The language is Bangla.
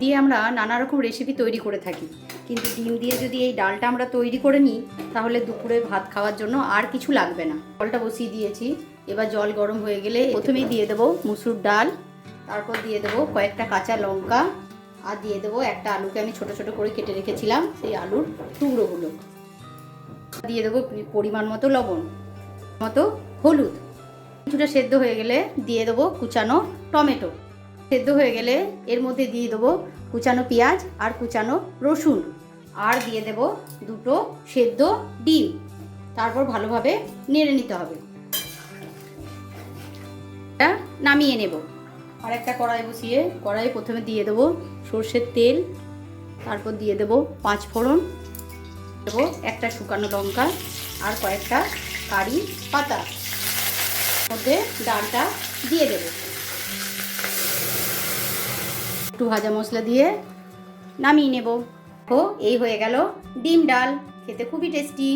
দিয়ে আমরা নানা রকম রেসিপি তৈরি করে থাকি, কিন্তু ডিম দিয়ে যদি এই ডালটা আমরা তৈরি করে নিই তাহলে দুপুরে ভাত খাওয়ার জন্য আর কিছু লাগবে না। জলটা বসিয়ে দিয়েছি, এবার জল গরম হয়ে গেলে প্রথমেই দিয়ে দেবো মুসুর ডাল, তারপর দিয়ে দেবো কয়েকটা কাঁচা লঙ্কা, আর দিয়ে দেবো একটা আলুকে আমি ছোট ছোট করে কেটে রেখেছিলাম সেই আলুর টুকরোগুলো, দিয়ে দেবো পরিমাণ মতো লবণ, মতো হলুদ। কিছুটা সেদ্ধ হয়ে গেলে দিয়ে দেবো কুচানো টমেটো। সেদ্ধ হয়ে গেলে এর মধ্যে দিয়ে দেবো কুচানো পেঁয়াজ আর কুচানো রসুন, আর দিয়ে দেবো দুটো সেদ্ধ ডিম। তারপর ভালোভাবে নেড়ে নিতে হবে। এটা নামিয়ে নেব। আর একটা কড়াই বসিয়ে কড়াই প্রথমে দিয়ে দেবো সর্ষের তেল, তারপর দিয়ে দেবো 5 ফোড়ন, দেবো একটা শুকনো লঙ্কা আর কয়েকটা কারি পাতা। মধ্যে ডালটা দিয়ে দেবো, একটু ভাজা মশলা দিয়ে নামিয়ে নেব। এই হয়ে গেল ডিম ডাল, খেতে খুবই টেস্টি।